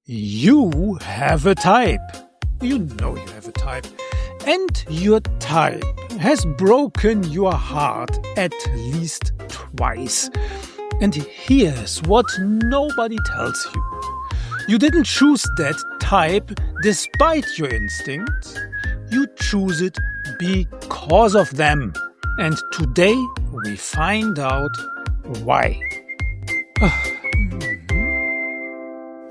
You have a type. You know you have a type. And your type has broken your heart at least twice. And here's what nobody tells you. You didn't choose that type despite your instincts. You choose it because of them. And today we find out why.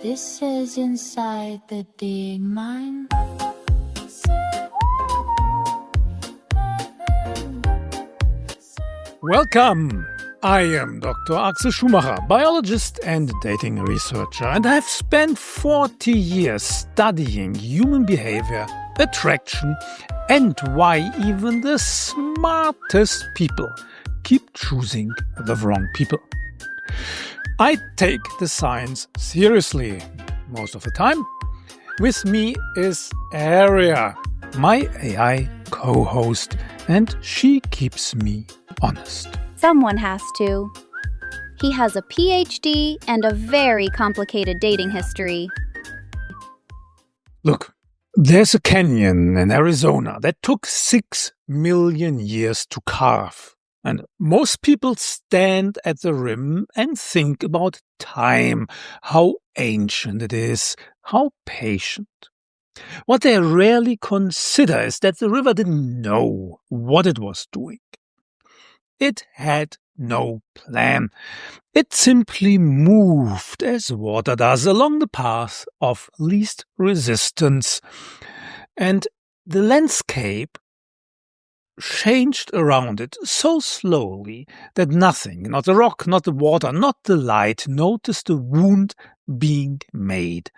This is inside the being mind. Welcome! I am Dr. Axel Schumacher, biologist and dating researcher, and I have spent 40 years studying human behavior, attraction, and why even the smartest people keep choosing the wrong people. I take the science seriously most of the time. With me is Aria, my AI co-host, and she keeps me honest. Someone has to. He has a PhD and a very complicated dating history. Look, there's a canyon in Arizona that took 6 million years to carve. And most people stand at the rim and think about time, how ancient it is, how patient. What they rarely consider is that the river didn't know what it was doing. It had no plan. It simply moved as water does along the path of least resistance. And the landscape changed around it so slowly that nothing, not the rock, not the water, not the light, noticed the wound being made.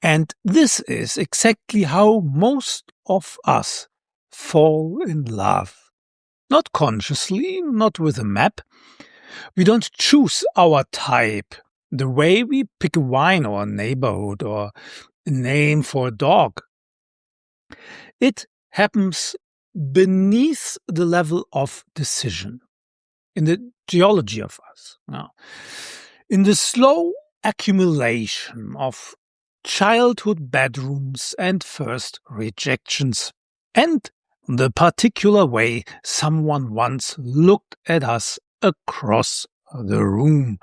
And this is exactly how most of us fall in love. Not consciously, not with a map. We don't choose our type the way we pick a wine or a neighborhood or a name for a dog. It happens beneath the level of decision, in the geology of us, in the slow accumulation of childhood bedrooms and first rejections, and the particular way someone once looked at us across the room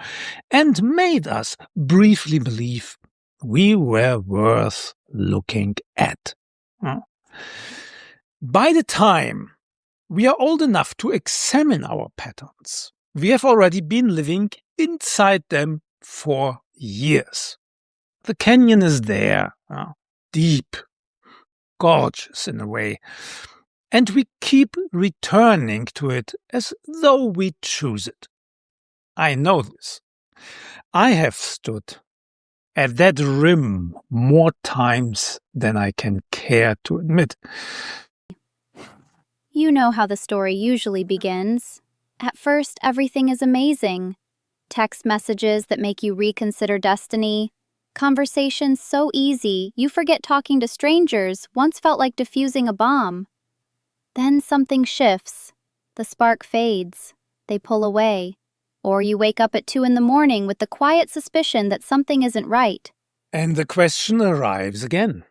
and made us briefly believe we were worth looking at. By the time we are old enough to examine our patterns, we have already been living inside them for years. The canyon is there, deep, gorgeous in a way, and we keep returning to it as though we choose it. I know this. I have stood at that rim more times than I can care to admit. You know how the story usually begins. At first, everything is amazing. Text messages that make you reconsider destiny. Conversations so easy, you forget talking to strangers once felt like defusing a bomb. Then something shifts. The spark fades. They pull away. Or you wake up at 2 a.m. with the quiet suspicion that something isn't right. And the question arrives again.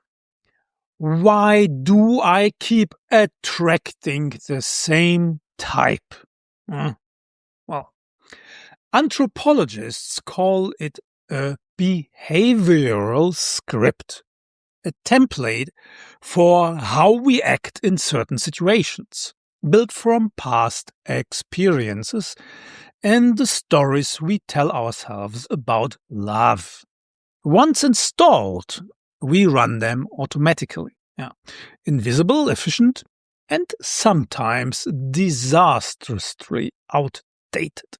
Why do I keep attracting the same type? Well, anthropologists call it a behavioral script, a template for how we act in certain situations, built from past experiences and the stories we tell ourselves about love. Once installed, we run them automatically. Invisible, efficient, and sometimes disastrously outdated.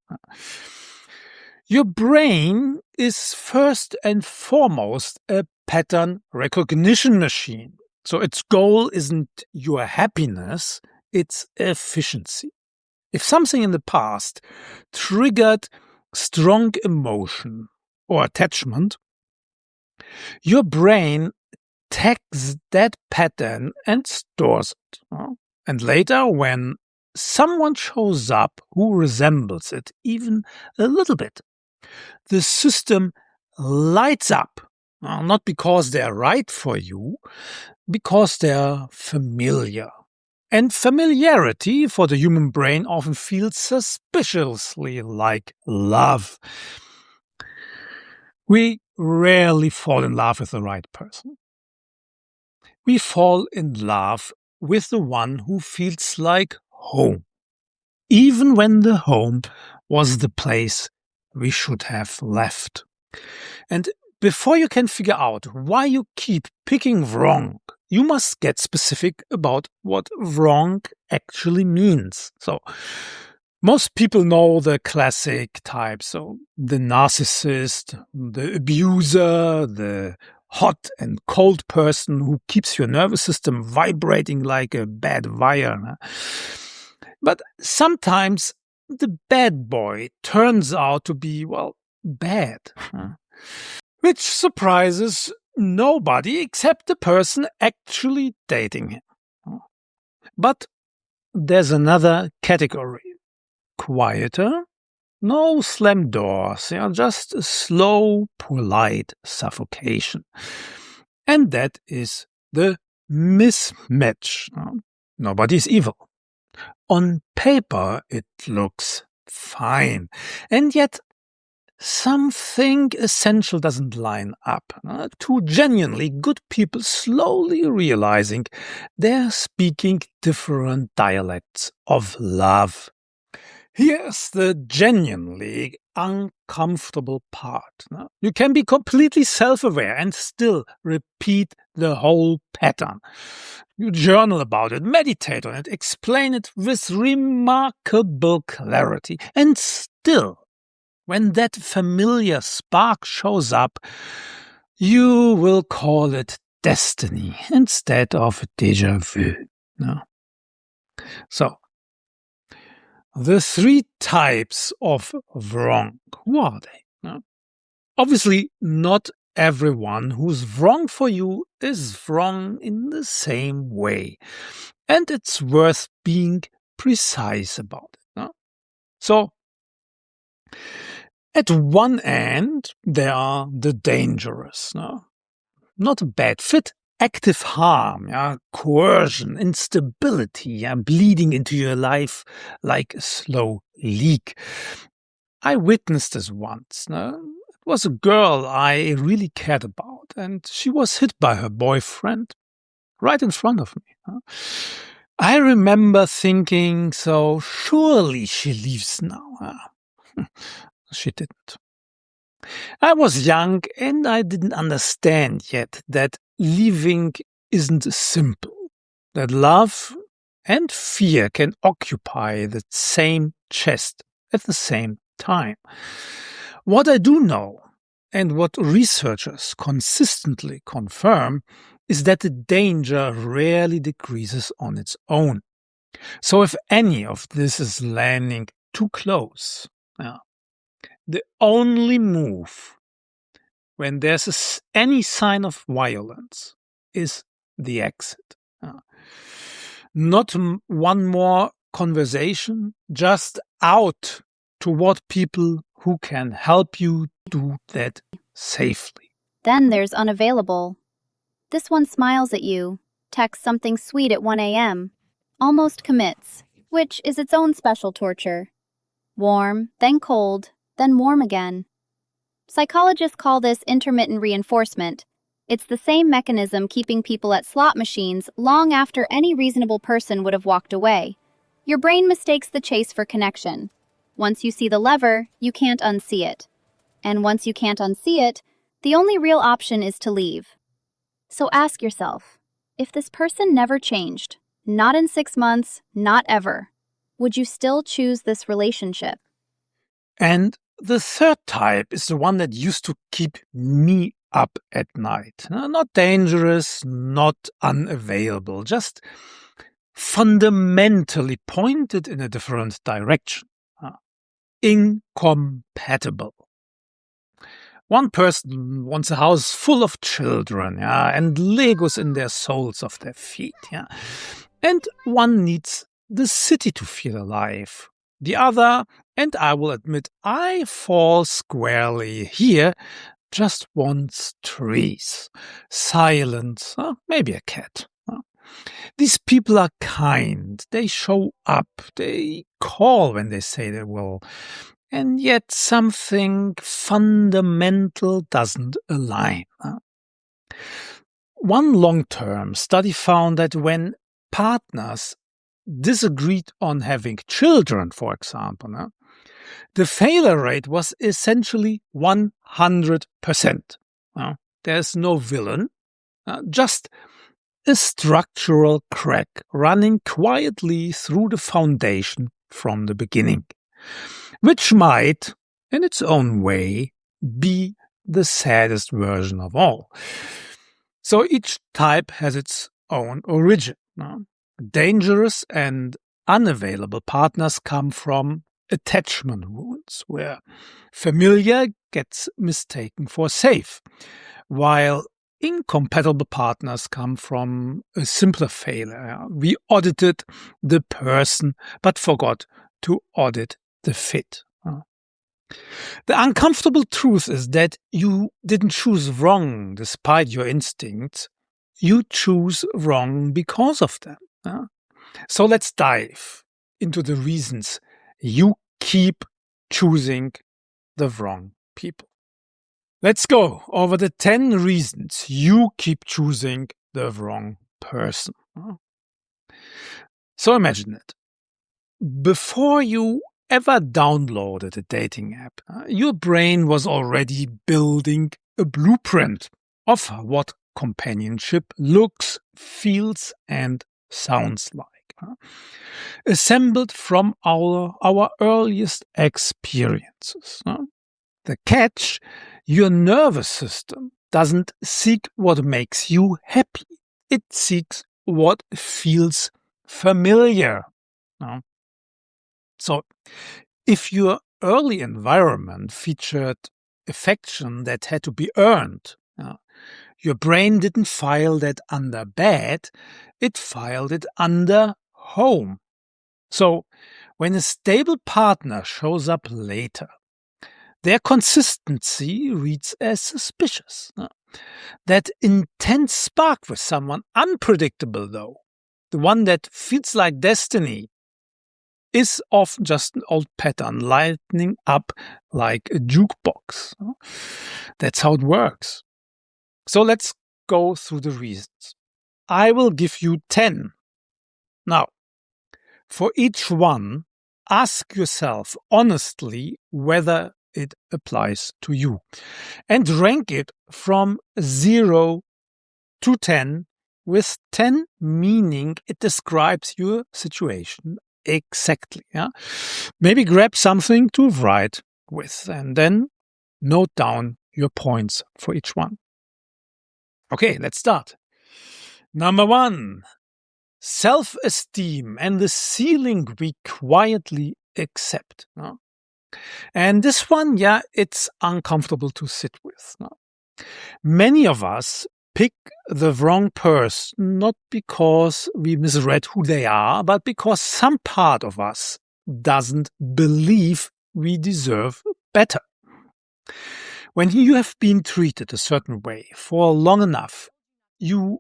Your brain is first and foremost a pattern recognition machine. So its goal isn't your happiness, it's efficiency. If something in the past triggered strong emotion or attachment, your brain tags that pattern and stores it. And later, when someone shows up who resembles it even a little bit, the system lights up Not because they're right for you, because they're familiar. And familiarity for the human brain often feels suspiciously like love. We rarely fall in love with the right person. We fall in love with the one who feels like home, even when the home was the place we should have left. And before you can figure out why you keep picking wrong, you must get specific about what wrong actually means. So, most people know the classic types. So, the narcissist, the abuser, the hot and cold person who keeps your nervous system vibrating like a bad wire. But sometimes the bad boy turns out to be, well, bad. Which surprises nobody except the person actually dating him. But there's another category. Quieter, no slam doors, just a slow, polite suffocation. And that is the mismatch. Nobody's evil. On paper, it looks fine. And yet, something essential doesn't line up. Two genuinely good people slowly realizing they're speaking different dialects of love. Here's the genuinely uncomfortable part. You can be completely self-aware and still repeat the whole pattern. You journal about it, meditate on it, explain it with remarkable clarity, and still, when that familiar spark shows up, you will call it destiny instead of déjà vu. So, the three types of wrong, who are they? Obviously, not everyone who's wrong for you is wrong in the same way. And it's worth being precise about it. So, at one end, there are the dangerous, not a bad fit, active harm, coercion, instability, bleeding into your life like a slow leak. I witnessed this once. It was a girl I really cared about, and she was hit by her boyfriend right in front of me. I remember thinking, so surely she leaves now. She didn't. I was young and I didn't understand yet that leaving isn't simple, that love and fear can occupy the same chest at the same time. What I do know, and what researchers consistently confirm, is that the danger rarely decreases on its own. So if any of this is landing too close, the only move when there's any sign of violence is the exit. Not one more conversation, just out toward people who can help you do that safely. Then there's unavailable. This one smiles at you, texts something sweet at 1 a.m., almost commits, which is its own special torture. Warm, then cold, then warm again. Psychologists call this intermittent reinforcement. It's the same mechanism keeping people at slot machines long after any reasonable person would have walked away. Your brain mistakes the chase for connection. Once you see the lever, you can't unsee it. And once you can't unsee it, the only real option is to leave. So ask yourself, if this person never changed, not in 6 months, not ever, would you still choose this relationship? And the third type is the one that used to keep me up at night. Not dangerous, not unavailable, just fundamentally pointed in a different direction. Incompatible. One person wants a house full of children, and Legos in their soles of their feet, And one needs the city to feel alive. The other, and I will admit I fall squarely here, just wants trees, silence, maybe a cat. These people are kind, they show up, they call when they say they will, and yet something fundamental doesn't align. One long-term study found that when partners disagreed on having children, for example, the failure rate was essentially 100%. There's no villain, just a structural crack running quietly through the foundation from the beginning, which might, in its own way, be the saddest version of all. So each type has its own origin. Dangerous and unavailable partners come from attachment wounds, where familiar gets mistaken for safe, while incompatible partners come from a simpler failure. We audited the person, but forgot to audit the fit. The uncomfortable truth is that you didn't choose wrong despite your instincts. You choose wrong because of them. So let's dive into the reasons you keep choosing the wrong people. Let's go over the 10 reasons you keep choosing the wrong person. So imagine it. Before you ever downloaded a dating app, your brain was already building a blueprint of what companionship looks, feels, and sounds like. Assembled from our earliest experiences. The catch, your nervous system doesn't seek what makes you happy. It seeks what feels familiar. So, if your early environment featured affection that had to be earned, your brain didn't file that under bad, it filed it under home. So, when a stable partner shows up later, their consistency reads as suspicious. That intense spark with someone unpredictable, though, the one that feels like destiny, is often just an old pattern lighting up like a jukebox. That's how it works. So let's go through the reasons. I will give you 10. Now, for each one, ask yourself honestly whether it applies to you, and rank it from 0 to 10, with 10 meaning it describes your situation exactly. Maybe grab something to write with and then note down your points for each one. Okay, let's start. Number 1, self-esteem and the ceiling we quietly accept. And this one, it's uncomfortable to sit with. Many of us pick the wrong person not because we misread who they are, but because some part of us doesn't believe we deserve better. When you have been treated a certain way for long enough, you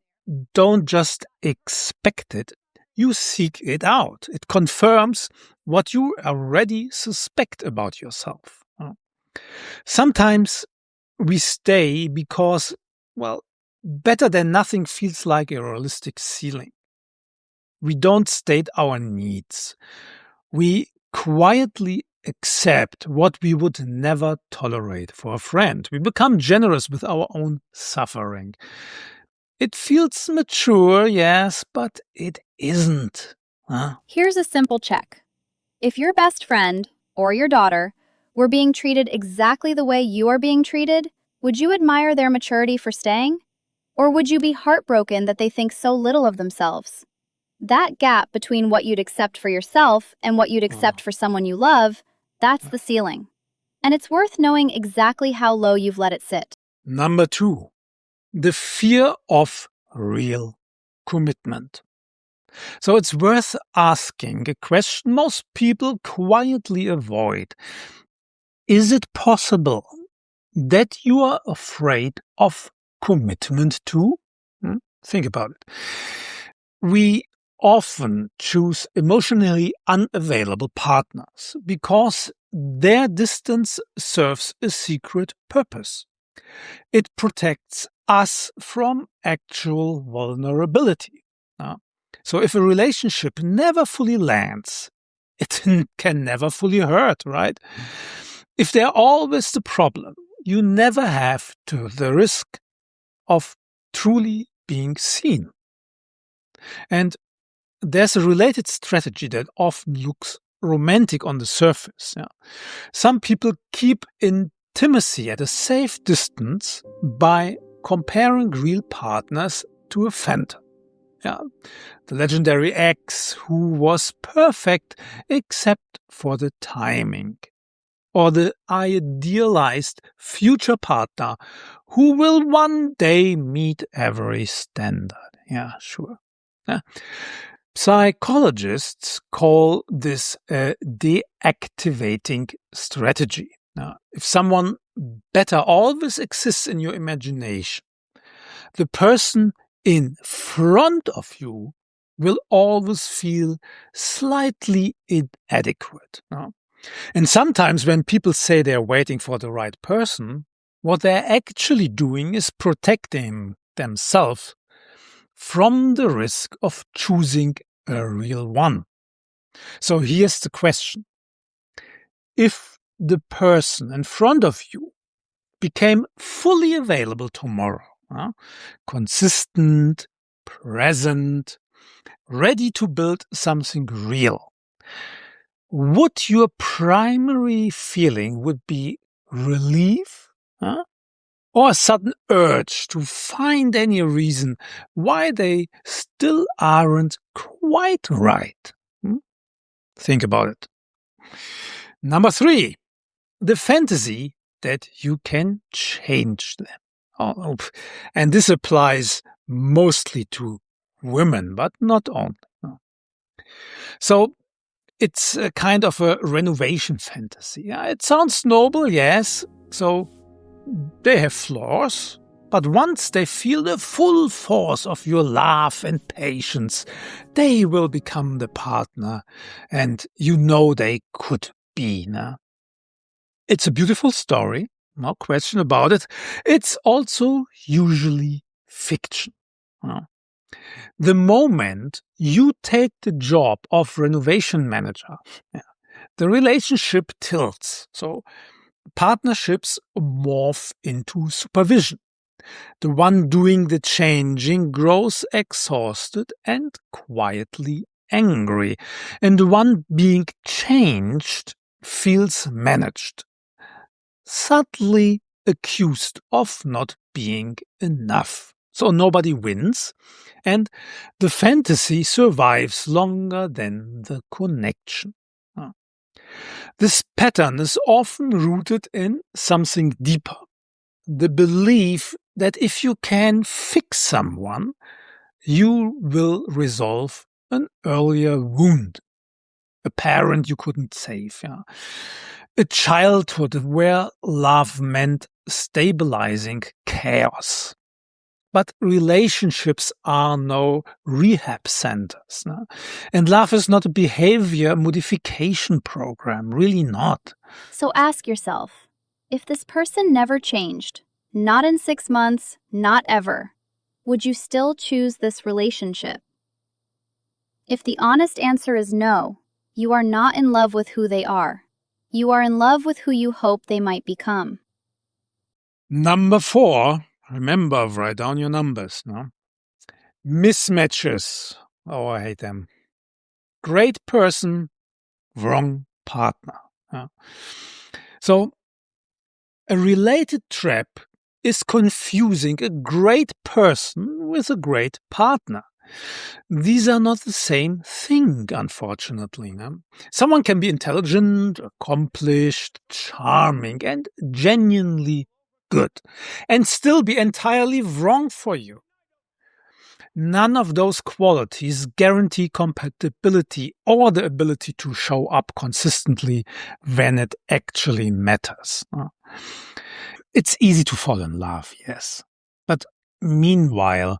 don't just expect it, you seek it out. It confirms what you already suspect about yourself. Sometimes we stay because, better than nothing feels like a realistic ceiling. We don't state our needs. We quietly accept what we would never tolerate for a friend. We become generous with our own suffering. It feels mature, yes, but it isn't. Here's a simple check. If your best friend or your daughter were being treated exactly the way you are being treated, would you admire their maturity for staying? Or would you be heartbroken that they think so little of themselves? That gap between what you'd accept for yourself and what you'd accept for someone you love, that's the ceiling. And it's worth knowing exactly how low you've let it sit. Number 2, the fear of real commitment. So it's worth asking a question most people quietly avoid. Is it possible that you are afraid of commitment to? Think about it. We often choose emotionally unavailable partners because their distance serves a secret purpose. It protects us from actual vulnerability. So if a relationship never fully lands, it can never fully hurt, right? If they're always the problem, you never have to the risk of truly being seen. And there's a related strategy that often looks romantic on the surface. Some people keep intimacy at a safe distance by comparing real partners to a phantom. The legendary ex who was perfect except for the timing. Or the idealized future partner who will one day meet every standard. Yeah, sure. Psychologists call this a deactivating strategy. If someone better always exists in your imagination, the person in front of you will always feel slightly inadequate. And sometimes when people say they're waiting for the right person, what they're actually doing is protecting themselves from the risk of choosing a real one. So here's the question. If the person in front of you became fully available tomorrow, consistent, present, ready to build something real, would your primary feeling would be relief or a sudden urge to find any reason why they still aren't quite right? Think about it. Number 3, the fantasy that you can change them. And this applies mostly to women, but not only. So it's a kind of a renovation fantasy. It sounds noble, yes. So they have flaws, but once they feel the full force of your love and patience, they will become the partner, and you know they could be. It's a beautiful story, no question about it. It's also usually fiction. The moment you take the job of renovation manager, the relationship tilts. So partnerships morph into supervision. The one doing the changing grows exhausted and quietly angry, and the one being changed feels managed, subtly accused of not being enough. So nobody wins, and the fantasy survives longer than the connection. This pattern is often rooted in something deeper, the belief that if you can fix someone, you will resolve an earlier wound, a parent you couldn't save, a childhood where love meant stabilizing chaos. But relationships are no rehab centers. And love is not a behavior modification program, really not. So ask yourself, if this person never changed, not in 6 months, not ever, would you still choose this relationship? If the honest answer is no, you are not in love with who they are. You are in love with who you hope they might become. Number 4. Remember, write down your numbers. Mismatches. Oh, I hate them. Great person, wrong partner. So, a related trap is confusing a great person with a great partner. These are not the same thing, unfortunately. Someone can be intelligent, accomplished, charming, and genuinely good, and still be entirely wrong for you. None of those qualities guarantee compatibility or the ability to show up consistently when it actually matters. It's easy to fall in love, yes. But meanwhile,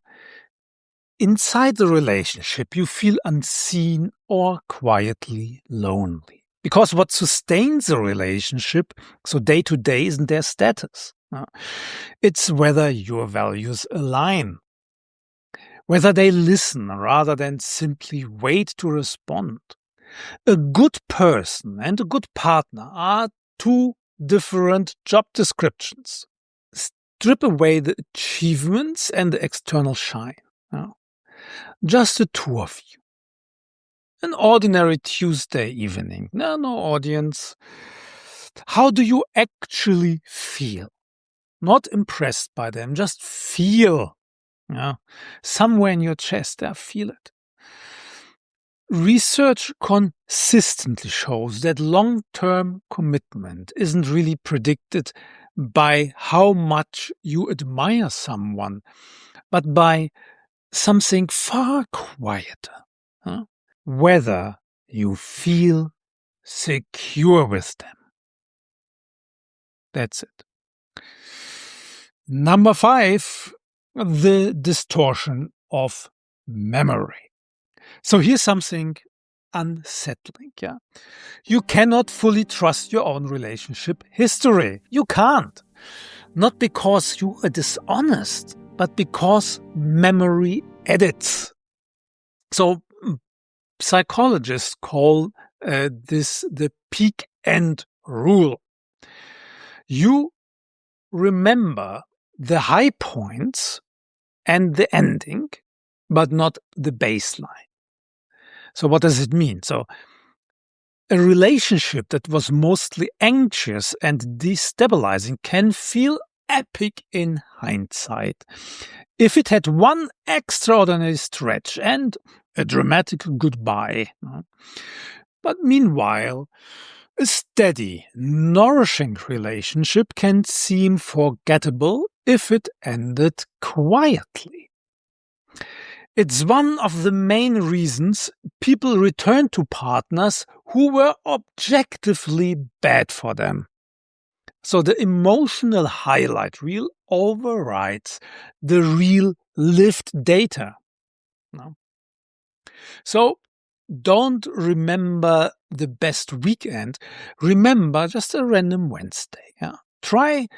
inside the relationship, you feel unseen or quietly lonely. Because what sustains a relationship, so day to day, isn't their status. It's whether your values align, whether they listen rather than simply wait to respond. A good person and a good partner are two different job descriptions. Strip away the achievements and the external shine. Just the two of you. An ordinary Tuesday evening. No audience. How do you actually feel? Not impressed by them, just feel. Somewhere in your chest, feel it. Research consistently shows that long-term commitment isn't really predicted by how much you admire someone, but by something far quieter. Whether you feel secure with them. That's it. Number 5, the distortion of memory. So here's something unsettling. You cannot fully trust your own relationship history. You can't. Not because you are dishonest, but because memory edits. So psychologists call this the peak end rule. You remember the high points and the ending, but not the baseline. So what does it mean? So a relationship that was mostly anxious and destabilizing can feel epic in hindsight if it had one extraordinary stretch and a dramatic goodbye. But meanwhile, a steady, nourishing relationship can seem forgettable if it ended quietly. It's one of the main reasons people return to partners who were objectively bad for them. So the emotional highlight reel overrides the real lived data. So don't remember the best weekend. Remember just a random Wednesday. Try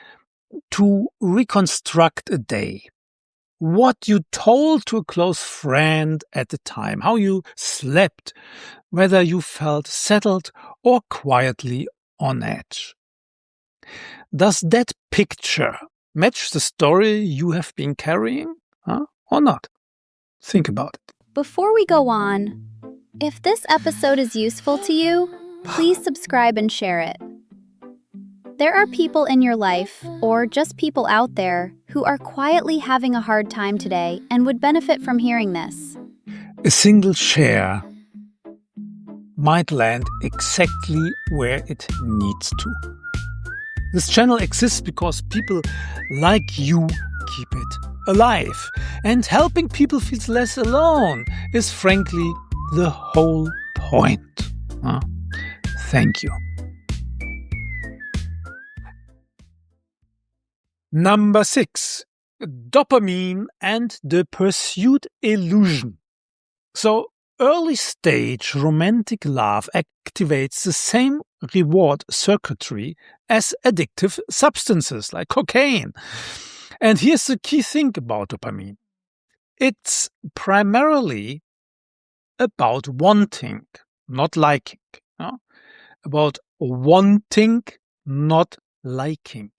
to reconstruct a day. What you told to a close friend at the time, how you slept, whether you felt settled or quietly on edge. Does that picture match the story you have been carrying, or not? Think about it. Before we go on, if this episode is useful to you, please subscribe and share it. There are people in your life, or just people out there, who are quietly having a hard time today and would benefit from hearing this. A single share might land exactly where it needs to. This channel exists because people like you keep it alive. And helping people feel less alone is frankly the whole point. Thank you. Number 6, dopamine and the pursuit illusion. So early stage romantic love activates the same reward circuitry as addictive substances like cocaine. And here's the key thing about dopamine. It's primarily about wanting, not liking. About wanting, not liking.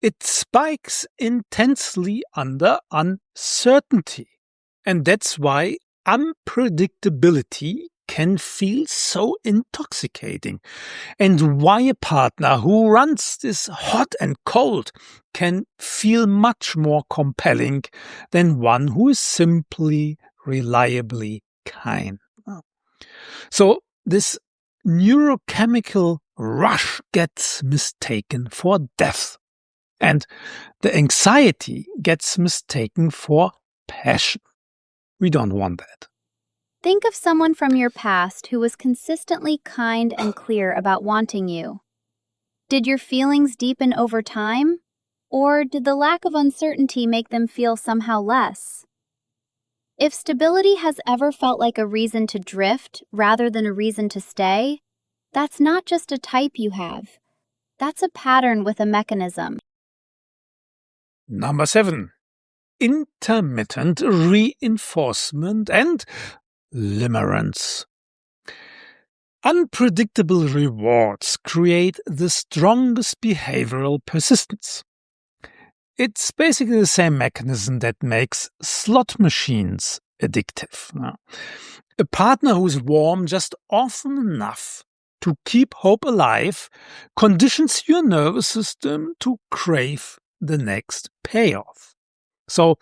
It spikes intensely under uncertainty. And that's why unpredictability can feel so intoxicating. And why a partner who runs this hot and cold can feel much more compelling than one who is simply reliably kind. So this neurochemical rush gets mistaken for depth. And the anxiety gets mistaken for passion. We don't want that. Think of someone from your past who was consistently kind and clear about wanting you. Did your feelings deepen over time? Or did the lack of uncertainty make them feel somehow less? If stability has ever felt like a reason to drift rather than a reason to stay, that's not just a type you have. That's a pattern with a mechanism. Number 7. Intermittent reinforcement and limerence. Unpredictable rewards create the strongest behavioral persistence. It's basically the same mechanism that makes slot machines addictive. A partner who's warm just often enough to keep hope alive conditions your nervous system to crave the next payoff. So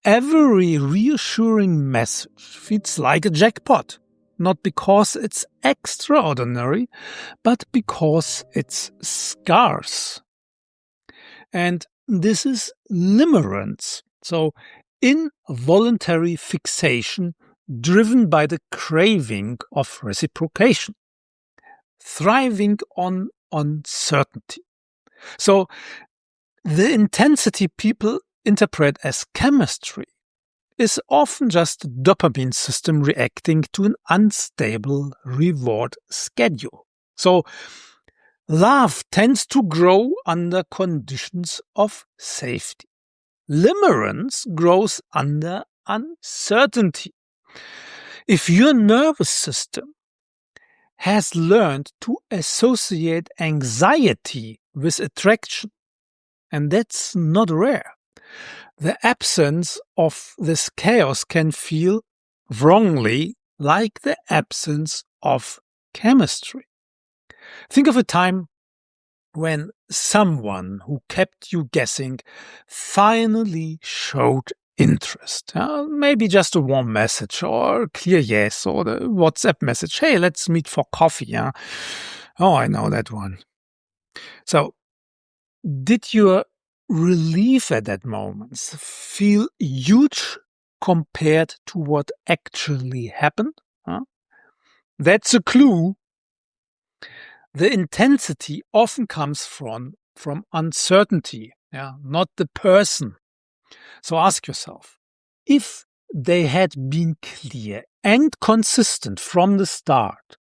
every reassuring message feels like a jackpot, not because it's extraordinary, but because it's scarce. And this is limerence, so involuntary fixation driven by the craving of reciprocation, thriving on uncertainty. So the intensity people interpret as chemistry is often just the dopamine system reacting to an unstable reward schedule. So love tends to grow under conditions of safety. Limerence grows under uncertainty. If your nervous system has learned to associate anxiety with attraction, and that's not rare, the absence of this chaos can feel wrongly like the absence of chemistry. Think of a time when someone who kept you guessing finally showed interest. Maybe just a warm message or a clear yes, or the WhatsApp message, hey, let's meet for coffee. Oh, I know that one. So, did your relief at that moment feel huge compared to what actually happened? That's a clue. The intensity often comes from uncertainty, not the person. So ask yourself, if they had been clear and consistent from the start,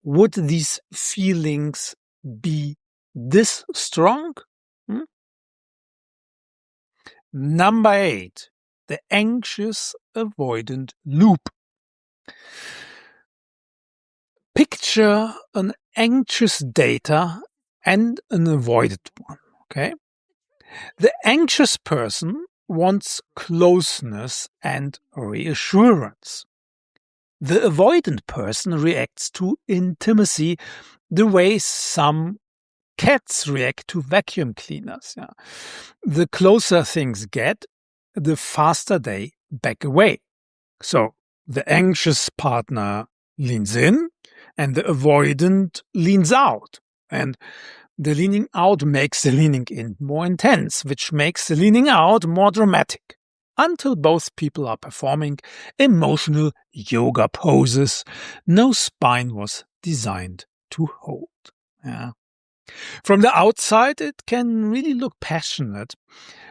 would these feelings be this strong? Number 8, the Anxious-Avoidant Loop. Picture an anxious data and an avoided one, okay? The anxious person wants closeness and reassurance. The avoidant person reacts to intimacy the way some cats react to vacuum cleaners. The closer things get, the faster they back away. So the anxious partner leans in and the avoidant leans out. And the leaning out makes the leaning in more intense, which makes the leaning out more dramatic, until both people are performing emotional yoga poses no spine was designed to hold. From the outside, it can really look passionate,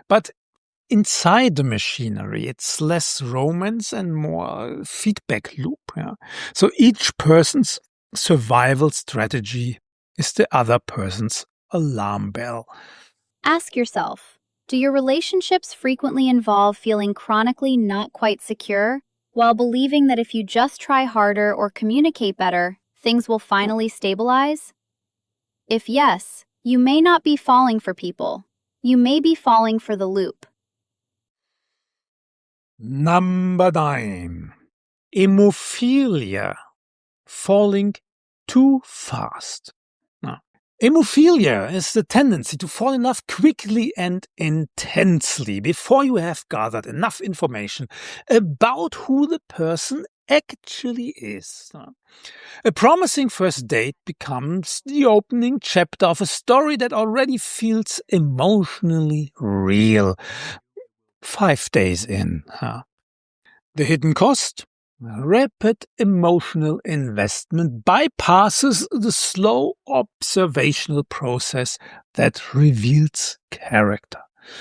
but inside the machinery, it's less romance and more feedback loop. So each person's survival strategy is the other person's alarm bell. Ask yourself, do your relationships frequently involve feeling chronically not quite secure, while believing that if you just try harder or communicate better, things will finally stabilize? If yes, you may not be falling for people. You may be falling for the loop. Number 9. Emophilia. Falling too fast. Emophilia is the tendency to fall in love quickly and intensely before you have gathered enough information about who the person actually is. A promising first date becomes the opening chapter of a story that already feels emotionally real 5 days in. The hidden cost? Rapid emotional investment bypasses the slow observational process that reveals character.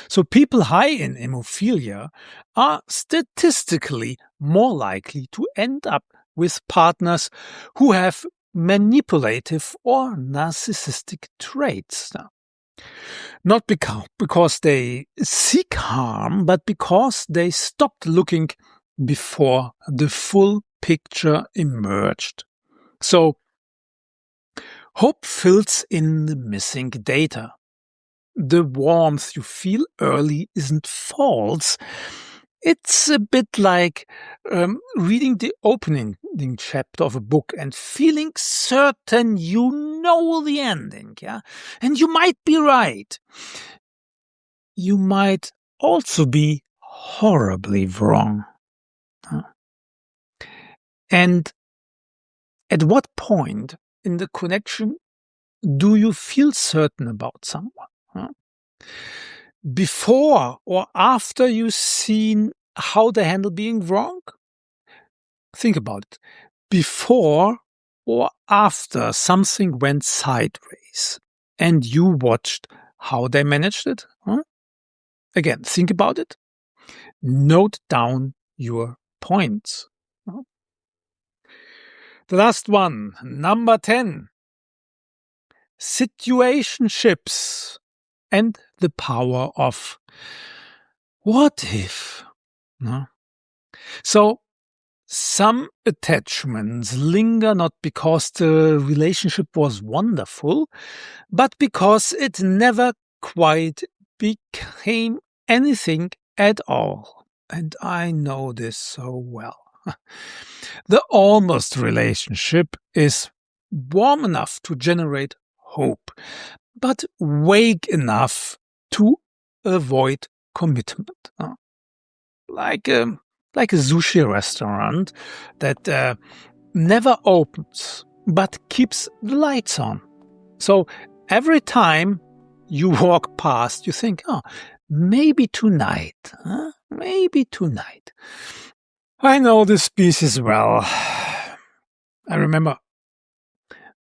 So people high in hemophilia are statistically more likely to end up with partners who have manipulative or narcissistic traits. Not because they seek harm, but because they stopped looking before the full picture emerged. So, hope fills in the missing data. The warmth you feel early isn't false. It's a bit like reading the opening chapter of a book and feeling certain you know the ending, yeah? And you might be right. You might also be horribly wrong. And at what point in the connection do you feel certain about someone? Before or after you've seen how they handle being wrong? Think about it. Before or after something went sideways and you watched how they managed it? Again, think about it. Note down your points. The last one, number 10. Situationships and the power of what if. So some attachments linger not because the relationship was wonderful, but because it never quite became anything at all. And I know this so well. The almost relationship is warm enough to generate hope, but vague enough to avoid commitment. Like a sushi restaurant that never opens but keeps the lights on. So every time you walk past, you think, maybe tonight, maybe tonight. I know this species well. I remember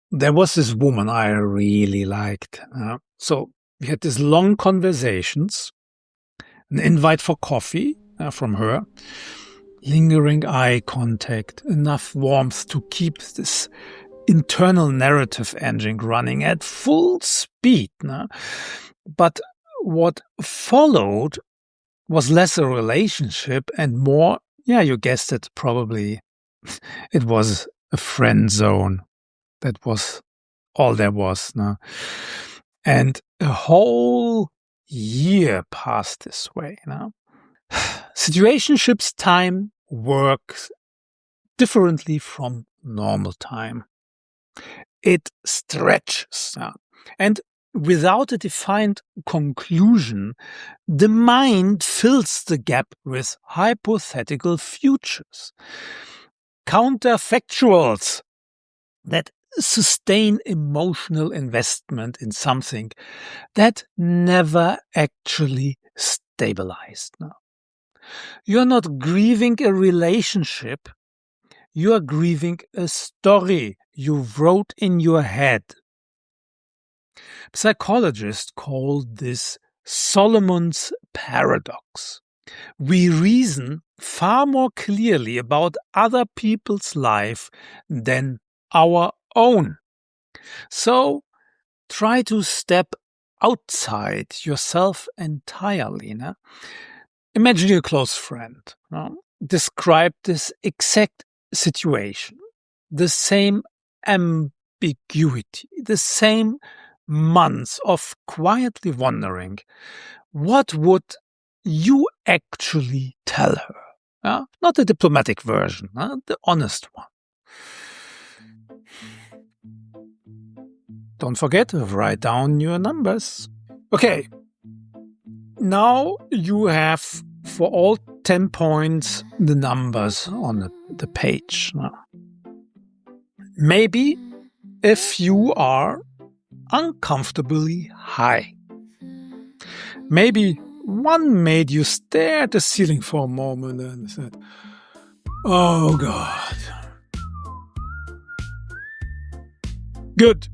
there was this woman I really liked. So we had these long conversations, an invite for coffee from her, lingering eye contact, enough warmth to keep this internal narrative engine running at full speed. But what followed was less a relationship and more, you guessed it, probably it was a friend zone. That was all there was. And a whole year passed this way. Situationships time works differently from normal time. It stretches. And without a defined conclusion, the mind fills the gap with hypothetical futures, counterfactuals that sustain emotional investment in something that never actually stabilized. You're not grieving a relationship, you are grieving a story you wrote in your head. Psychologists call this Solomon's paradox. We reason far more clearly about other people's life than our own. So try to step outside yourself entirely. Imagine your close friend. Describe this exact situation, the same ambiguity, the same months of quietly wondering, what would you actually tell her? Not the diplomatic version, the honest one. Don't forget to write down your numbers. Okay. Now you have, for all 10 points, the numbers on the page. Maybe if you are uncomfortably high. Maybe one made you stare at the ceiling for a moment and said, Oh God. Good.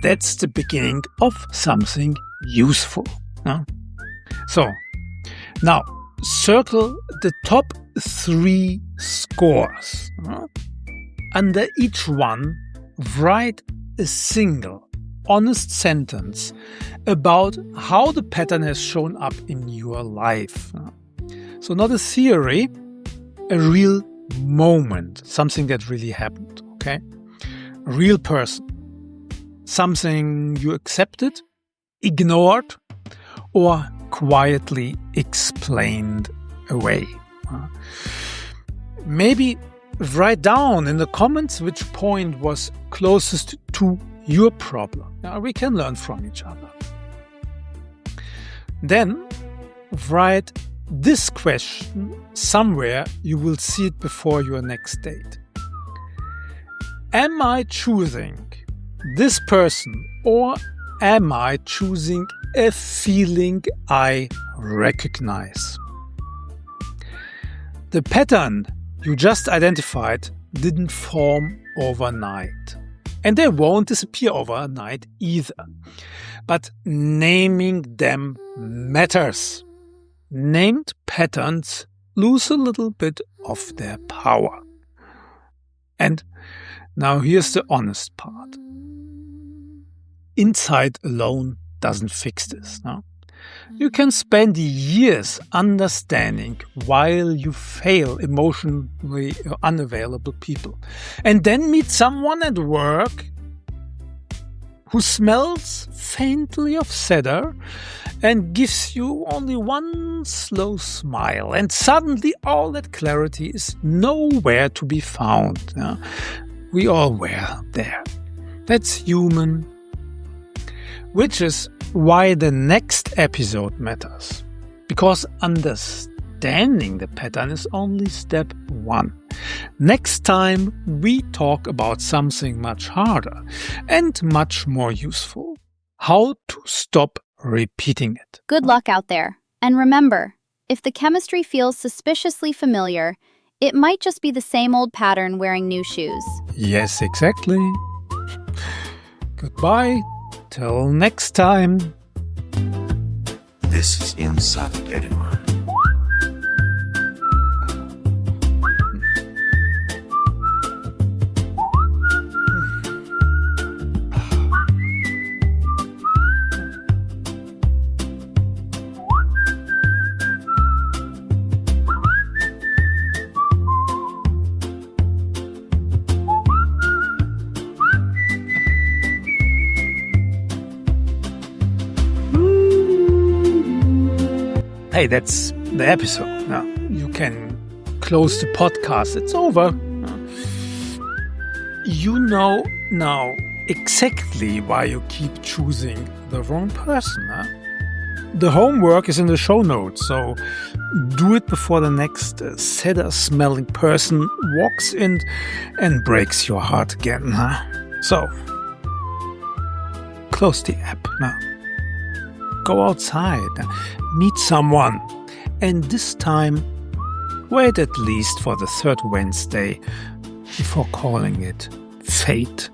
That's the beginning of something useful. Huh? So, now circle the top 3 scores. Huh? Under each one, write a single, honest sentence about how the pattern has shown up in your life. So not a theory, a real moment, something that really happened, okay? A real person, something you accepted, ignored, or quietly explained away. Maybe write down in the comments which point was closest to your problem. Now, we can learn from each other. Then write this question somewhere. You will see it before your next date. Am I choosing this person, or am I choosing a feeling I recognize? The pattern you just identified didn't form overnight. And they won't disappear overnight either. But naming them matters. Named patterns lose a little bit of their power. And now here's the honest part. Insight alone doesn't fix this. No? You can spend years understanding while you fail emotionally unavailable people, and then meet someone at work who smells faintly of cedar and gives you only one slow smile, and suddenly all that clarity is nowhere to be found. We all were there. That's human. Which is why the next episode matters. Because understanding the pattern is only step 1. Next time we talk about something much harder and much more useful. How to stop repeating it. Good luck out there. And remember, if the chemistry feels suspiciously familiar, it might just be the same old pattern wearing new shoes. Yes, exactly. Goodbye. Till next time. This is Inside. Hey, that's the episode. Now you can close the podcast. It's over. You know now exactly why you keep choosing the wrong person. The homework is in the show notes, so do it before the next cedar-smelling person walks in and breaks your heart again. So, close the app now. Go outside, meet someone, and this time wait at least for the 3rd Wednesday before calling it fate.